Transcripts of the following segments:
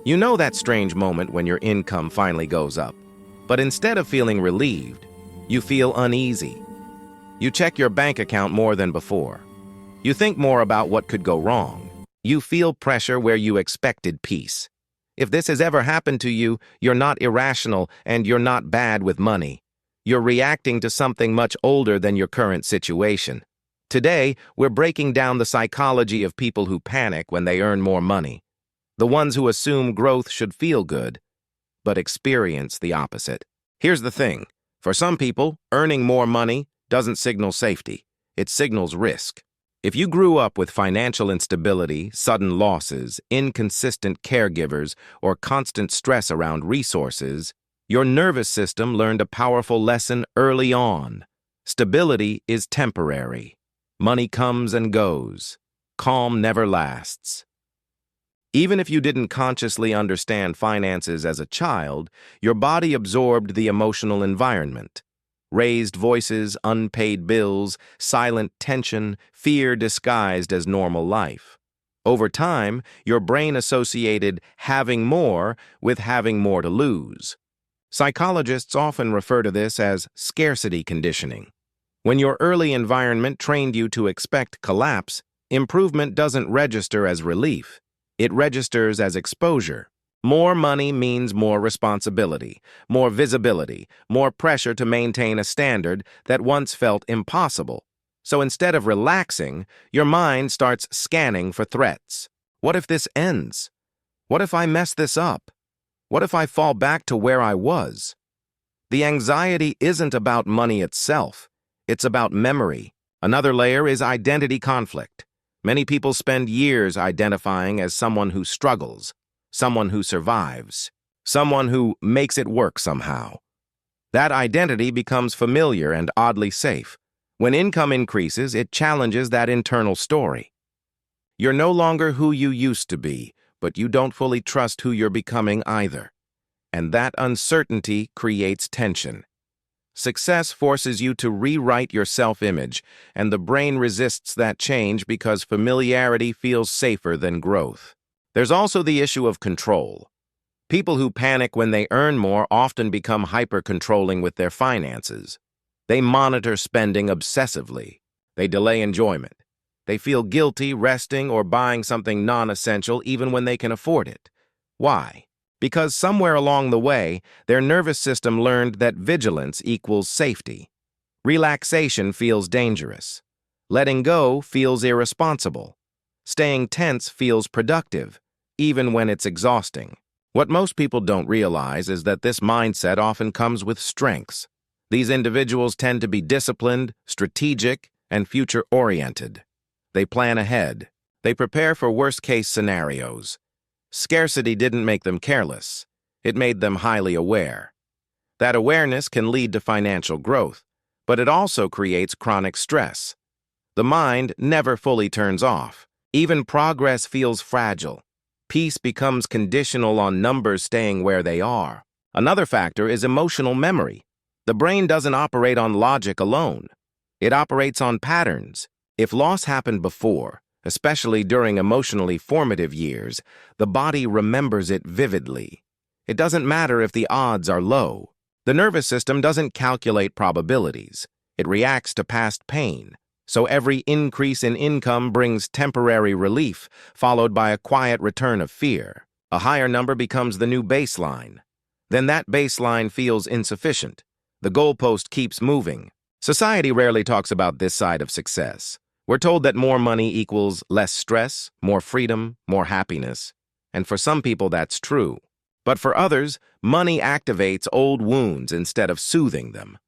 You know that strange moment when your income finally goes up, but instead of feeling relieved, you feel uneasy. You check your bank account more than before. You think more about what could go wrong. You feel pressure where you expected peace. If this has ever happened to you, you're not irrational and you're not bad with money. You're reacting to something much older than your current situation. Today, we're breaking down the psychology of people who panic when they earn more money. The ones who assume growth should feel good, but experience the opposite. Here's the thing. For some people, earning more money doesn't signal safety. It signals risk. If you grew up with financial instability, sudden losses, inconsistent caregivers, or constant stress around resources, your nervous system learned a powerful lesson early on. Stability is temporary. Money comes and goes. Calm never lasts. Even if you didn't consciously understand finances as a child, your body absorbed the emotional environment. Raised voices, unpaid bills, silent tension, fear disguised as normal life. Over time, your brain associated having more with having more to lose. Psychologists often refer to this as scarcity conditioning. When your early environment trained you to expect collapse, improvement doesn't register as relief. It registers as exposure. More money means more responsibility, more visibility, more pressure to maintain a standard that once felt impossible. So instead of relaxing, your mind starts scanning for threats. What if this ends? What if I mess this up? What if I fall back to where I was? The anxiety isn't about money itself. It's about memory. Another layer is identity conflict. Many people spend years identifying as someone who struggles, someone who survives, someone who makes it work somehow. That identity becomes familiar and oddly safe. When income increases, it challenges that internal story. You're no longer who you used to be, but you don't fully trust who you're becoming either. And that uncertainty creates tension. Success forces you to rewrite your self-image, and the brain resists that change because familiarity feels safer than growth. There's also the issue of control. People who panic when they earn more often become hyper-controlling with their finances. They monitor spending obsessively. They delay enjoyment. They feel guilty resting or buying something non-essential even when they can afford it. Why? Because somewhere along the way, their nervous system learned that vigilance equals safety. Relaxation feels dangerous. Letting go feels irresponsible. Staying tense feels productive, even when it's exhausting. What most people don't realize is that this mindset often comes with strengths. These individuals tend to be disciplined, strategic, and future-oriented. They plan ahead. They prepare for worst-case scenarios. Scarcity didn't make them careless. It made them highly aware. That awareness can lead to financial growth, but it also creates chronic stress. The mind never fully turns off. Even progress feels fragile. Peace becomes conditional on numbers staying where they are. Another factor is emotional memory. The brain doesn't operate on logic alone. It operates on patterns. If loss happened before, especially during emotionally formative years, the body remembers it vividly. It doesn't matter if the odds are low. The nervous system doesn't calculate probabilities. It reacts to past pain. So every increase in income brings temporary relief, followed by a quiet return of fear. A higher number becomes the new baseline. Then that baseline feels insufficient. The goalpost keeps moving. Society rarely talks about this side of success. We're told that more money equals less stress, more freedom, more happiness. And for some people, that's true. But for others, money activates old wounds instead of soothing them.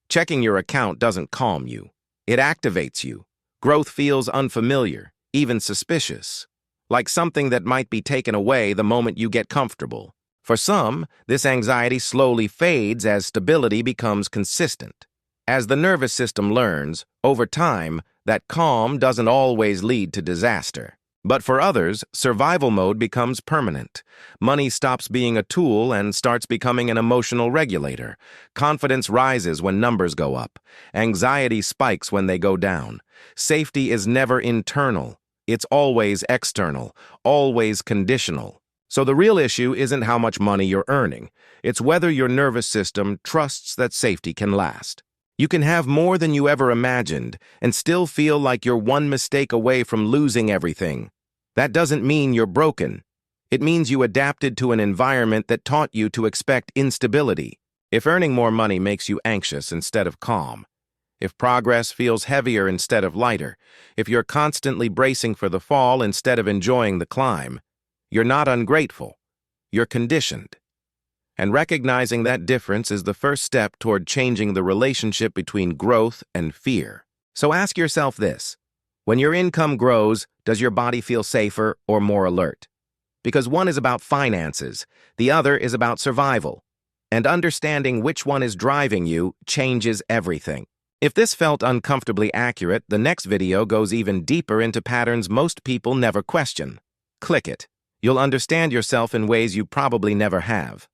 Checking your account doesn't calm you. It activates you. Growth feels unfamiliar, even suspicious, like something that might be taken away the moment you get comfortable. For some, this anxiety slowly fades as stability becomes consistent. As the nervous system learns, over time, that calm doesn't always lead to disaster. But for others, survival mode becomes permanent. Money stops being a tool and starts becoming an emotional regulator. Confidence rises when numbers go up. Anxiety spikes when they go down. Safety is never internal. It's always external, always conditional. So the real issue isn't how much money you're earning. It's whether your nervous system trusts that safety can last. You can have more than you ever imagined and still feel like you're one mistake away from losing everything. That doesn't mean you're broken. It means you adapted to an environment that taught you to expect instability. If earning more money makes you anxious instead of calm, if progress feels heavier instead of lighter, if you're constantly bracing for the fall instead of enjoying the climb, you're not ungrateful. You're conditioned. And recognizing that difference is the first step toward changing the relationship between growth and fear. So ask yourself this: when your income grows, does your body feel safer or more alert? Because one is about finances, the other is about survival. And understanding which one is driving you changes everything. If this felt uncomfortably accurate, the next video goes even deeper into patterns most people never question. Click it. You'll understand yourself in ways you probably never have.